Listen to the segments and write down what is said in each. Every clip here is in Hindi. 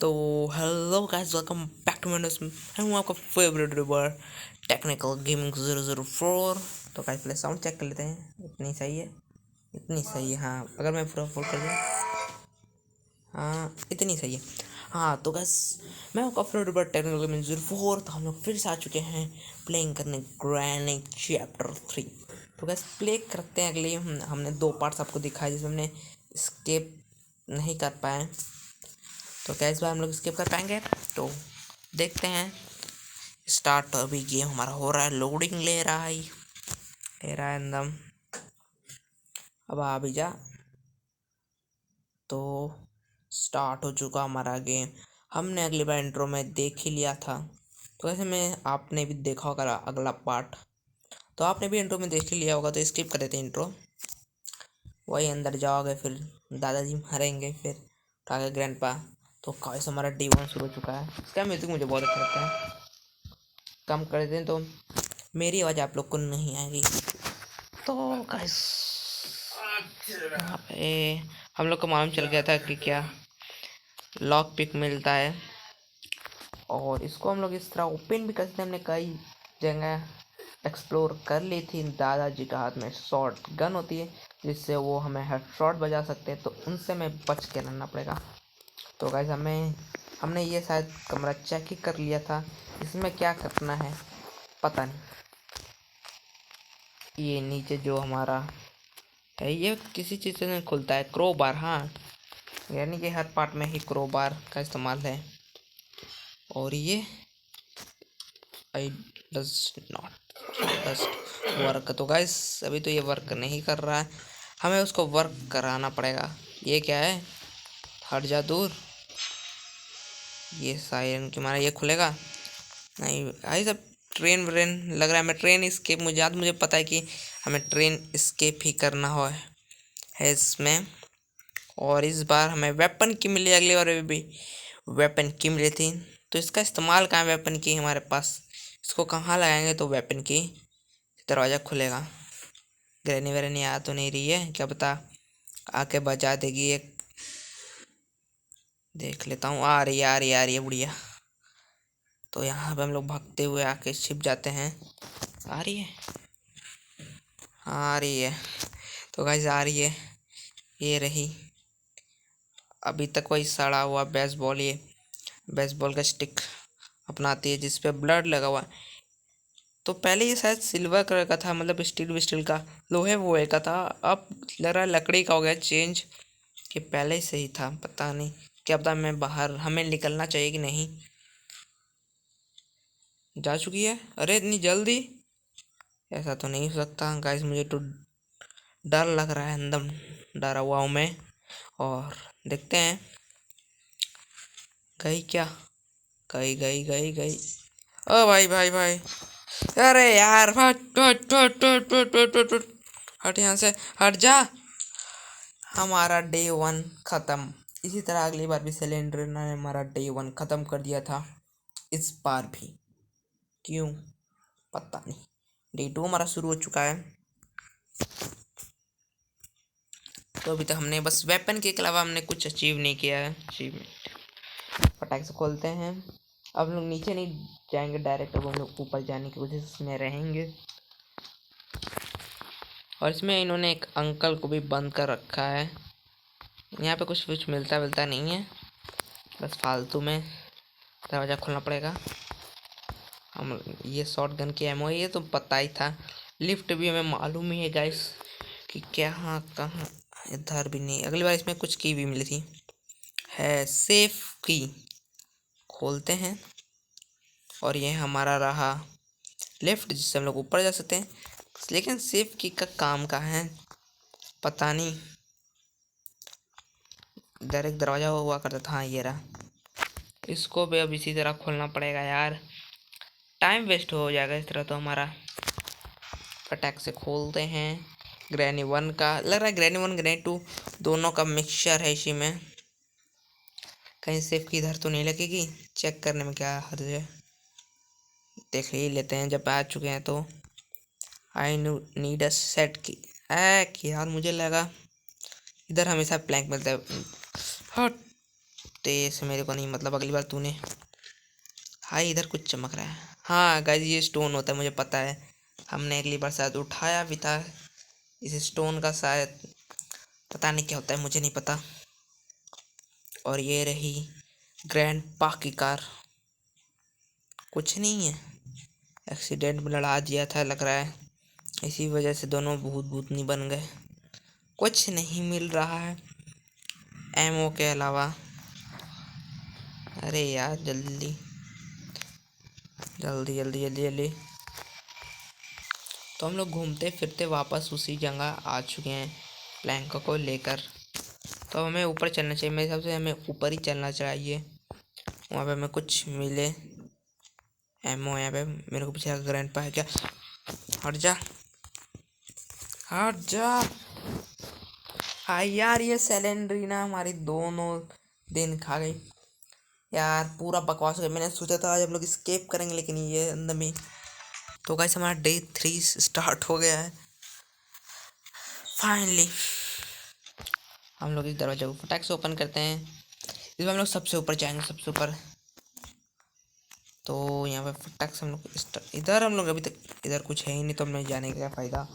तो hello guys, welcome back to my मैं हूँ आपका फेवरेट यूट्यूबर टेक्निकल गेमिंग 004। तो गाइस पहले साउंड चेक कर लेते हैं, इतनी सही है, इतनी सही है। हाँ, अगर मैं पूरा फुल कर दूँ, हाँ इतनी सही है। हाँ तो गाइस, मैं आपका फेवरेट यूट्यूबर टेक्निकल गेमिंग 004। तो हम लोग फिर से आ चुके हैं प्लेइंग करने ग्रैनी चैप्टर 3। तो गाइस प्ले करते हैं। अगले हमने 2 पार्ट्स आपको दिखाए जिसमें हमने स्केप नहीं कर पाए। तो क्या इस बार हम लोग स्किप कर पाएंगे? तो देखते हैं। स्टार्ट अभी गेम हमारा हो रहा है, लोडिंग ले रहा है, एकदम। अब आ भी जा। तो स्टार्ट हो चुका हमारा गेम। हमने अगली बार इंट्रो में देख ही लिया था, तो ऐसे में आपने भी देखा होगा अगला पार्ट। तो आपने भी इंट्रो में देख ही लिया होगा, तो स्किप कर देते हैं इंट्रो। वही अंदर जाओगे, फिर दादाजी मरेंगे, फिर उठाके ग्रैंडपा। तो गाइस हमारा D1 शुरू हो चुका है। इसका म्यूजिक मुझे बहुत अच्छा लगता है। कम कर दें तो मेरी आवाज़ आप लोग को नहीं आएगी। तो गाइस यहाँ पे हम लोग को मालूम चल गया था कि क्या लॉक पिक मिलता है, और इसको हम लोग इस तरह ओपन भी कर सकते हैं। हमने कई जगह एक्सप्लोर कर ली थी। दादाजी का हाथ में शॉर्ट गन होती है, जिससे वो हमें हेड शॉट बजा सकते हैं, तो उनसे हमें बच के रहना पड़ेगा। तो गाइस हमने ये शायद कमरा चेक ही कर लिया था। इसमें क्या करना है पता नहीं। ये नीचे जो हमारा है, ये किसी चीज़ से नहीं खुलता है। क्रोबार, हाँ, यानी कि हर पार्ट में ही क्रोबार का इस्तेमाल है। और ये I does not just work. तो गाइस अभी तो ये वर्क नहीं कर रहा है, हमें उसको वर्क कराना पड़ेगा। ये क्या है? हट जा दूर। ये सायरन के मारा ये खुलेगा नहीं भाई। सब ट्रेन व्रेन लग रहा है। हमें ट्रेन स्केप, मुझे पता है कि हमें ट्रेन स्केप ही करना है इसमें। और इस बार हमें वेपन की मिली, अगली बार भी वेपन की मिली थी। तो इसका इस्तेमाल कहाँ है वेपन की हमारे पास? इसको कहाँ लगाएंगे तो वेपन की दरवाज़ा खुलेगा? ग्रैनी व्रैनी आ तो नहीं रही है, क्या पता आके बचा देगी। एक देख लेता हूँ। आ रही है बुढ़िया। तो यहाँ पे हम लोग भागते हुए आके छिप जाते हैं। आ रही है, आ रही है। तो गाइस आ रही है, ये रही। अभी तक वही सड़ा हुआ बेसबॉल, ये बेसबॉल का स्टिक अपनाती है जिस पे ब्लड लगा हुआ। तो पहले ये शायद सिल्वर कलर का था, मतलब स्टील विस्टील का, लोहे वोहे का था। अब लग रहा है लकड़ी का हो गया चेंज, कि पहले ही सही था। पता नहीं, क्या पता। मैं बाहर, हमें निकलना चाहिए कि नहीं? जा चुकी है? अरे इतनी जल्दी? ऐसा तो नहीं हो सकता गाइस, मुझे तो डर लग रहा है, एकदम डरा हुआ हूँ मैं। और देखते हैं गई क्या। गई गई गई गई। ओ भाई भाई भाई, अरे यार हट हट हट हट हट हट हट हट। हट यहाँ से, हट जा। हमारा D1 खत्म। इसी तरह अगली बार भी सिलेंडर ने हमारा D1 खत्म कर दिया था, इस बार भी क्यों पता नहीं। D2 हमारा शुरू हो चुका है। तो अभी तक हमने बस वेपन के अलावा हमने कुछ अचीव नहीं किया है। अचीवमेंट फटाक से खोलते हैं। अब हम लोग नीचे नहीं जाएंगे डायरेक्ट, अब हम लोग ऊपर जाने की कोशिश में रहेंगे। और इसमें इन्होंने एक अंकल को भी बंद कर रखा है। यहाँ पे कुछ मिलता नहीं है, बस फालतू में दरवाज़ा खोलना पड़ेगा। हम ये शॉर्ट गन की एमओ, ये तो पता ही था। लिफ्ट भी हमें मालूम ही है गाइस कि क्या, हाँ कहाँ। इधर भी नहीं। अगली बार इसमें कुछ की भी मिली थी, है सेफ की। खोलते हैं, और ये हमारा रहा लिफ्ट, जिससे हम लोग ऊपर जा सकते हैं। लेकिन सेफ की का काम कहाँ है पता नहीं। इधर एक दरवाज़ा हुआ करता था, हाँ ये रहा। इसको भी अब इसी तरह खोलना पड़ेगा यार, टाइम वेस्ट हो जाएगा इस तरह तो हमारा। फटाक से खोलते हैं। ग्रैनी 1 का लग रहा है, ग्रैनी 1 ग्रैनी 2 दोनों का मिक्सचर है इसी में। कहीं सेफ की इधर तो नहीं लगेगी? चेक करने में क्या हर्ज है, देख ही लेते हैं जब आ चुके हैं तो। आई नीड अ सेट की यार, मुझे लगा इधर हमेशा प्लैंक मिलता है। हट, तेरे से मेरे को नहीं मतलब, अगली बार तूने। हाँ इधर कुछ चमक रहा है। हाँ गाइस ये स्टोन होता है, मुझे पता है। हमने अगली बार शायद उठाया भी था इस स्टोन का, शायद। पता नहीं क्या होता है, मुझे नहीं पता। और ये रही ग्रैंड पा की कार। कुछ नहीं है, एक्सीडेंट में लड़ा दिया था लग रहा है, इसी वजह से दोनों भूत भूतनी बन गए। कुछ नहीं मिल रहा है एमओ के अलावा। अरे यार जल्दी जल्दी जल्दी जल्दी जल्दी। तो हम लोग घूमते फिरते वापस उसी जगह आ चुके हैं प्लैंक को लेकर। तो हमें ऊपर चलना चाहिए, मेरे हिसाब से हमें ऊपर ही चलना चाहिए, वहाँ पे हमें कुछ मिले एमओ। यहाँ पे मेरे को पीछे ग्रैंड पा है क्या? हट जा हट जा। हाँ यार ये सेलेंड्रीना हमारी दोनों दिन खा गई यार, पूरा बकवास हो गया। मैंने सोचा था आज हम लोग स्केप करेंगे, लेकिन ये अंदर में। तो गाइस हमारा डे 3 स्टार्ट हो गया है फाइनली। हम लोग इस दरवाजे को फटाक से ओपन करते हैं। इस बार हम लोग सबसे ऊपर जाएंगे, सबसे ऊपर। तो यहाँ पे फटाक से हम लोग इधर, हम लोग अभी तक इधर कुछ है ही नहीं, तो हमें जाने का क्या फ़ायदा।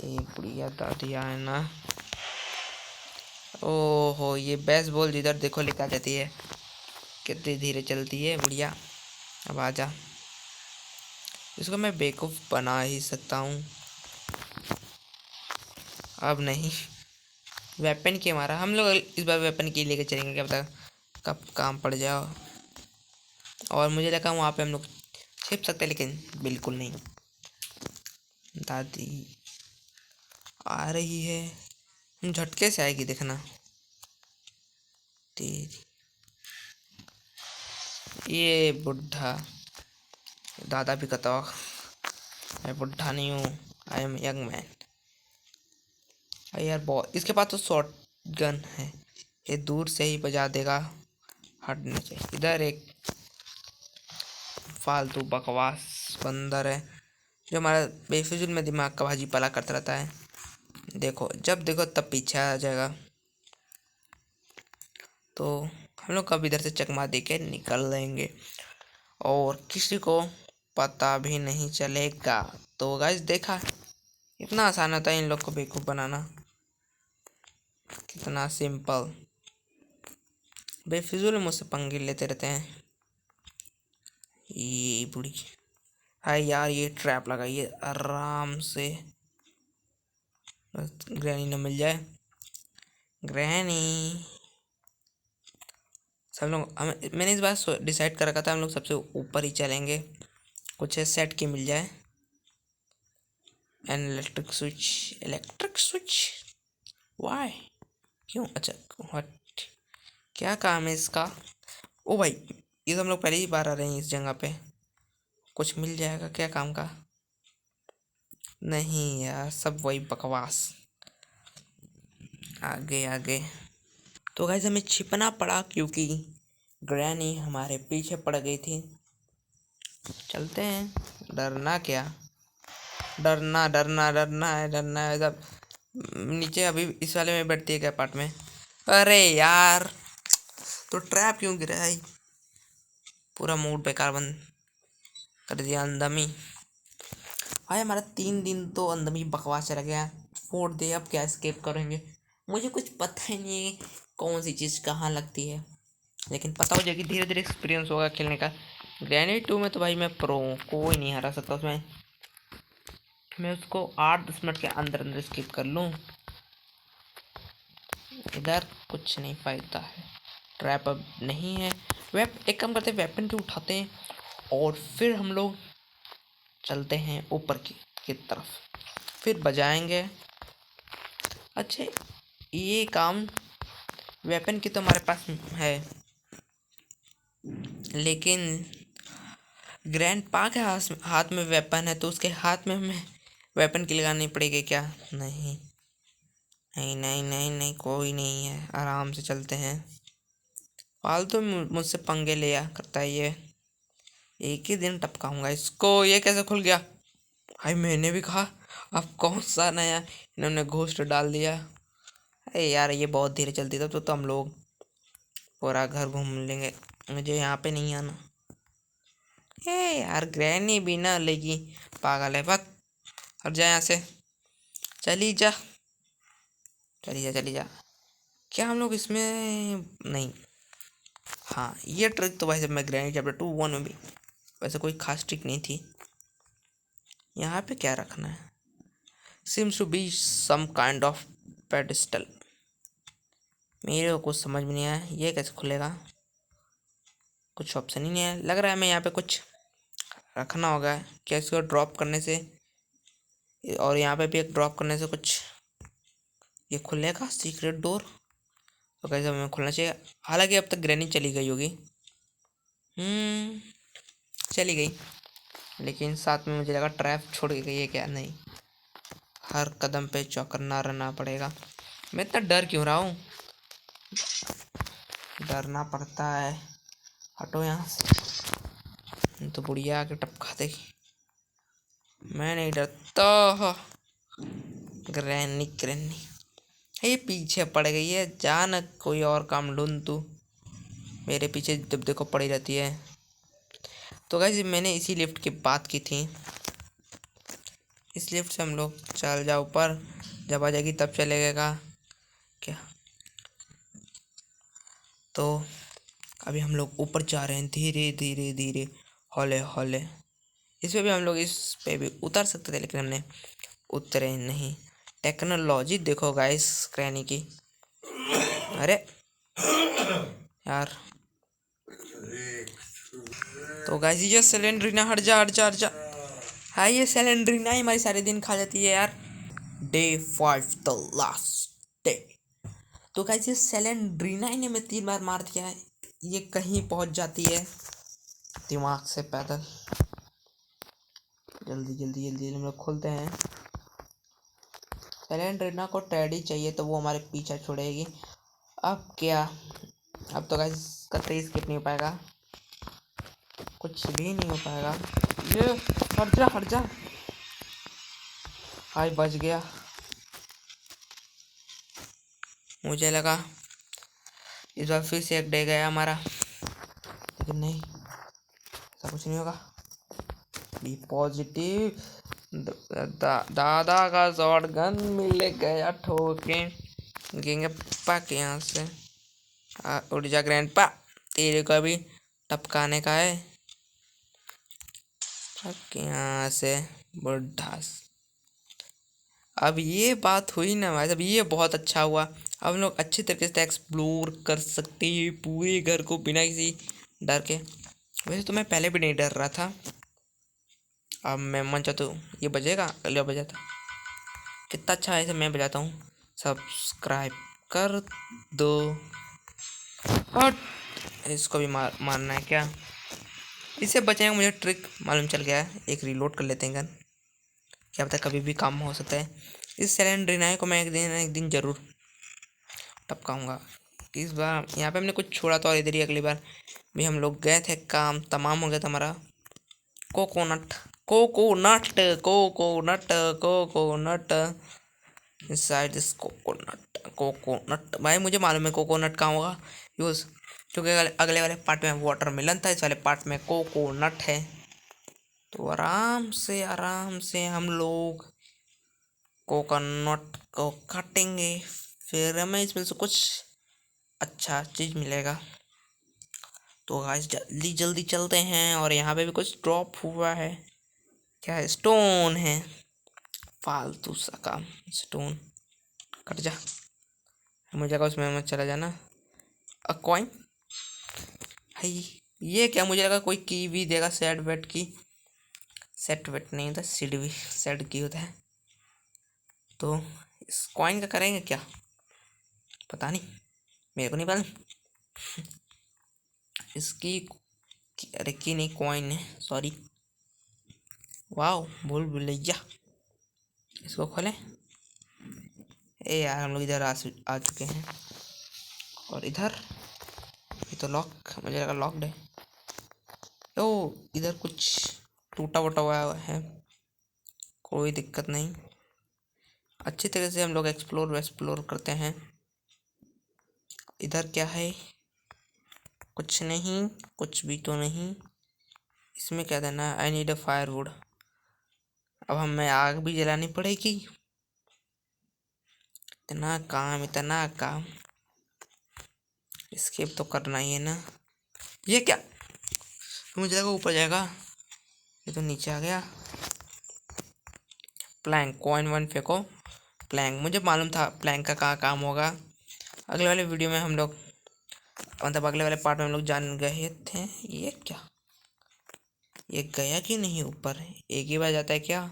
एक बुढ़िया दादिया है ना। ओहो ये बेसबॉल जिधर देखो लेकर जाती है, कितनी धीरे चलती है बुढ़िया। अब आजा, इसको मैं बेवकूफ़ बना ही सकता हूँ। अब नहीं, वेपन के मारा हम लोग इस बार वेपन की लेकर चलेंगे, क्या पता कब काम पड़ जाओ। और मुझे लगा वहाँ पे हम लोग छिप सकते हैं, लेकिन बिल्कुल नहीं। दादी आ रही है, झटके से आएगी देखना तेरी। ये बुढ़ा दादा भी कहता, मैं बुढ़ा नहीं हूँ, आई एम यंग मैन। यार बहुत, इसके पास तो शॉर्ट गन है, ये दूर से ही बजा देगा। हटना चाहिए। इधर एक फालतू बकवास बंदर है जो हमारा बेफिजुल में दिमाग का भाजी पाला करता रहता है। देखो जब देखो तब पीछे आ जाएगा। तो हम लोग कब इधर से चकमा दे के निकल लेंगे और किसी को पता भी नहीं चलेगा। तो गाइस देखा, इतना आसान होता है इन लोग को बेवकूफ़ बनाना, कितना सिंपल। बेफिजुल मुझसे पंगे लेते रहते हैं ये बुढ़ी। हाय यार ये ट्रैप लगाइए आराम से, बस ग्रैनी न मिल जाए। ग्रैनी सब लोग मैंने इस बार डिसाइड कर रखा था हम लोग सबसे ऊपर ही चलेंगे, कुछ सेट की मिल जाए। एन इलेक्ट्रिक स्विच वाई, क्यों? अच्छा व्हाट, क्या काम है इसका? ओ भाई ये तो हम लोग पहली ही बार आ रहे हैं इस जगह पे, कुछ मिल जाएगा क्या काम का? नहीं यार सब वही बकवास। आगे आगे। तो गाइस हमें छिपना पड़ा क्योंकि ग्रैनी हमारे पीछे पड़ गई थी। चलते हैं, डरना क्या, डरना डरना डरना है, डरना है जब नीचे अभी इस वाले में बैठती है क्या पार्ट में। अरे यार तो ट्रैप क्यों गिरा है, पूरा मूड बेकार बंद कर दिया अंदमी। भाई हमारा 3 दिन तो अंदमी बकवास चला गया, 4th डे अब क्या स्केप करेंगे। मुझे कुछ पता ही नहीं है कौन सी चीज़ कहाँ लगती है, लेकिन पता हो जाएगी, धीरे धीरे एक्सपीरियंस होगा खेलने का। ग्रैनी 2 में तो भाई मैं प्रो हूँ, कोई नहीं हरा सकता उसमें। मैं उसको 8-10 मिनट के अंदर अंदर स्किप कर लूँ। इधर कुछ नहीं फ़ायदा है, ट्रैप अब नहीं है। एक काम करते हैं, वेपन की उठाते हैं और फिर हम लोग चलते हैं ऊपर की तरफ, फिर बजाएंगे। अच्छा ये काम वेपन की तो हमारे पास है, लेकिन ग्रैंड पा के हाथ में वेपन है, तो उसके हाथ में हमें वेपन की लगानी पड़ेगी क्या? नहीं नहीं नहीं नहीं नहीं, कोई नहीं है, आराम से चलते हैं। फालतू मुझसे पंगे लिया करता है ये, एक ही दिन टपकाऊंगा इसको। ये कैसे खुल गया? भाई मैंने भी कहा अब कौन सा नया इन्होंने घोस्ट डाल दिया। अरे यार ये बहुत धीरे चलती था तो हम लोग पूरा घर घूम लेंगे। मुझे यहाँ पे नहीं आना। हे यार ग्रैनी भी ना लेगी, पागल है। भाग, हट जा यहाँ से, चली जा, चली जा, चली जा। क्या हम लोग इसमें नहीं, हाँ ये ट्रिक तो वैसे मैं ग्रैनी चैप्टर 2-1 में भी वैसे कोई खास ट्रिक नहीं थी। यहाँ पे क्या रखना है? Seems to be some kind of pedestal। मेरे को कुछ समझ में नहीं आया, ये कैसे खुलेगा? कुछ ऑप्शन ही नहीं है। लग रहा है मैं यहाँ पे कुछ रखना होगा, क्या इसको ड्रॉप करने से, और यहाँ पे भी एक ड्रॉप करने से कुछ ये खुलेगा सीक्रेट डोर। तो कैसे हमें खुलना चाहिए? हालांकि अब तक ग्रैनी चली गई होगी, चली गई, लेकिन साथ में मुझे लगा ट्रैप छोड़ के गई है क्या? नहीं, हर कदम पे चौकन्ना रहना पड़ेगा। मैं इतना डर क्यों रहा हूँ? डरना पड़ता है। हटो यहाँ से, तो बुढ़िया आके टपका देगी। मैं नहीं डरता। ग्रैनी ग्रैनी ये पीछे पड़ गई है, जान कोई और काम ढूंढ तू, मेरे पीछे जब देखो पड़ी रहती है। तो गाइस मैंने इसी लिफ्ट की बात की थी, इस लिफ्ट से हम लोग चल जाओ ऊपर, जब आ जाएगी तब चलेगा क्या? तो अभी हम लोग ऊपर जा रहे हैं, धीरे धीरे धीरे, हौले हौले। इस पे भी हम लोग इस पे भी उतर सकते थे, लेकिन हमने उतरे नहीं। टेक्नोलॉजी देखो गाइस ग्रैनी की। अरे यार, तो गाइस ये सिलेंड्रीना, हट जा हट जा हट जा। हाँ ये सिलेंड्रीना ही हमारी सारे दिन खा जाती है यार। Day 5 the last day. तो गाइस ये सिलेंड्रीना ही ने मैं 3 बार मार दिया है। ये कहीं पहुंच जाती है दिमाग से पैदल। जल्दी जल्दी जल्दी हम लोग खोलते हैं। सिलेंड्रीना को टेडी चाहिए तो वो हमारे पीछे छोड़ेगी। अब क्या? अब तो गाइस कतई स्किप नहीं हो पाएगा, कुछ भी नहीं हो पाएगा। ये हट जा हट जा। हाय बच गया। मुझे लगा इस बार फिर से एक डे गया हमारा, लेकिन नहीं, ऐसा कुछ नहीं होगा। Be positive. दादा का शॉट गन मिल गया ठोके, गेंगे पाके यहाँ से। उड़ जा ग्रैंडपा, तेरे को भी टपकाने का है। यहाँ से बुढ़ा। अब ये बात हुई ना भाई, अब ये बहुत अच्छा हुआ। अब हम लोग अच्छी तरीके से एक्सप्लोर कर सकते हैं पूरे घर को बिना किसी डर के। वैसे तो मैं पहले भी नहीं डर रहा था, अब मैं मन चाहता हूँ ये बजेगा, अगले बजाता कितना अच्छा है, ऐसे मैं बजाता हूँ। सब्सक्राइब कर दो। हट, इसको भी मारना है क्या? इससे बचेंगे। मुझे ट्रिक मालूम चल गया है, एक रीलोड कर लेते हैं गन, क्या पता कभी भी काम हो सकता है। इस सिलेंड्रीना को मैं एक दिन जरूर टपकाऊंगा। इस बार यहाँ पे हमने कुछ छोड़ा तो, और इधर ही अगली बार भी हम लोग गए थे, काम तमाम हो गया था हमारा। Coconut coconut coconut coconut inside this coconut. Coconut भाई मुझे मालूम है कोकोनट कहाँ होगा यूज़, क्योंकि अगले वाले पार्ट में वाटरमेलन था, इस वाले पार्ट में कोकोनट है। तो आराम से हम लोग कोकोनट को काटेंगे, फिर हमें इसमें से कुछ अच्छा चीज़ मिलेगा। तो गाइस जल्दी जल्दी चलते हैं। और यहाँ पे भी कुछ ड्रॉप हुआ है, क्या है? स्टोन है, फालतू सा काम। स्टोन कट जा, मुझे लगा उसमें मत चला जाना। अ कॉइन है ये क्या? मुझे लगा कोई की भी देगा, सेट वेट की। सेट वेट नहीं होता, सीड भी सेट की होता है। तो इस कॉइन का करेंगे क्या? पता नहीं, मेरे को नहीं पता। इसकी अरे की नहीं, कॉइन है, सॉरी। वाह भूल भुलैया। इसको खोलें। ए यार हम लोग इधर आ चुके हैं, और इधर ये तो लॉक, मुझे लगा लॉक्ड है। ओ इधर कुछ टूटा वूटा हुआ है, कोई दिक्कत नहीं। अच्छी तरह से हम लोग एक्सप्लोर करते हैं। इधर क्या है? कुछ नहीं, कुछ भी तो नहीं। इसमें क्या देना? I need a firewood. अब हमें आग भी जलानी पड़ेगी। इतना काम, इतना काम, स्केप तो करना ही है ना। ये क्या? मुझे लगा ऊपर जाएगा, ये तो नीचे आ गया। प्लैंक, कॉइन वन फेंको। प्लैंक, मुझे मालूम था प्लैंक का कहाँ काम होगा। अगले वाले वीडियो में हम लोग, मतलब अगले वाले पार्ट में हम लोग जान गए थे। ये क्या? ये गया कि नहीं ऊपर? एक ही बार जाता है क्या?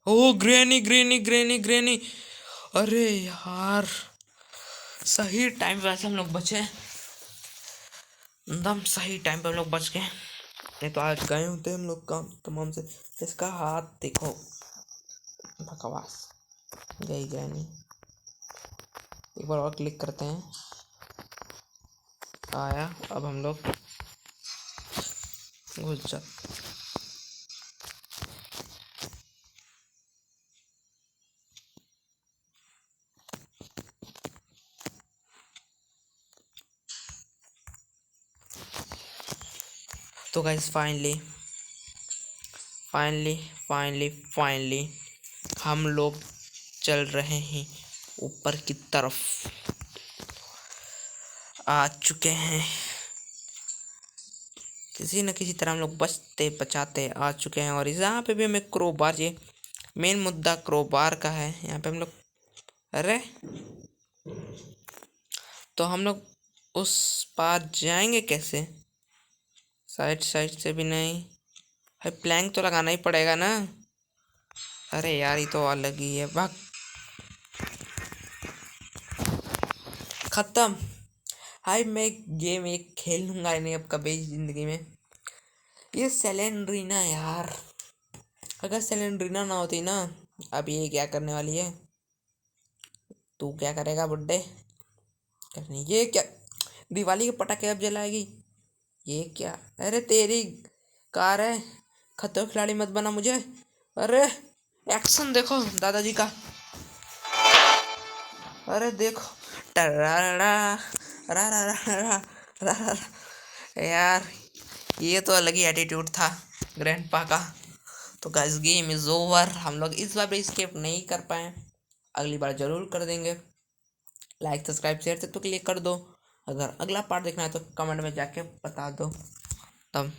ओ ग्रैनी ग्रैनी ग्रैनी ग्रैनी! अरे यार, सही टाइम पे वैसे हम लोग बचे, एकदम सही टाइम पे हम लोग बच गए, नहीं तो आज गए होते हम लोग काम तमाम से। इसका हाथ देखो, बकवास। गई ग्रैनी। एक बार और क्लिक करते हैं। आया। अब हम लोग घुस जा। तो guys finally finally finally finally हम लोग चल रहे हैं ऊपर की तरफ, आ चुके हैं। किसी न किसी तरह हम लोग बचते बचाते आ चुके हैं। और यहाँ पे भी हमें क्रोबार, ये मेन मुद्दा क्रोबार का है। यहाँ पे हम लोग, अरे तो हम लोग उस पार जाएंगे कैसे? साइड साइड से भी नहीं है। प्लैंक तो लगाना ही पड़ेगा ना। अरे यार, ये तो अलग ही है। भाग, खत्म। हाय, मैं गेम एक खेल लूंगा नहीं अब कभी जिंदगी में। ये सेलेंड्रीना यार, अगर सेलेंड्रीना ना होती ना, अब ये क्या करने वाली है? तू क्या करेगा बुड्ढे? करनी ये क्या? दिवाली के पटाखे अब जलाएगी? ये क्या? अरे तेरी कार है, खतरो खिलाड़ी मत बना मुझे। अरे एक्शन देखो दादाजी का। अरे देखो, टरारा, रा रा रा रा रा रा रा। यार, ये तो अलग ही एटीट्यूड था ग्रैंडपा का। तो गाइस, गेम इज ओवर। हम लोग इस बार भी स्केप नहीं कर पाए, अगली बार जरूर कर देंगे। लाइक सब्सक्राइब शेयर से तो क्लिक कर दो। अगर अगला पार्ट देखना है तो कमेंट में जाके बता दो। तब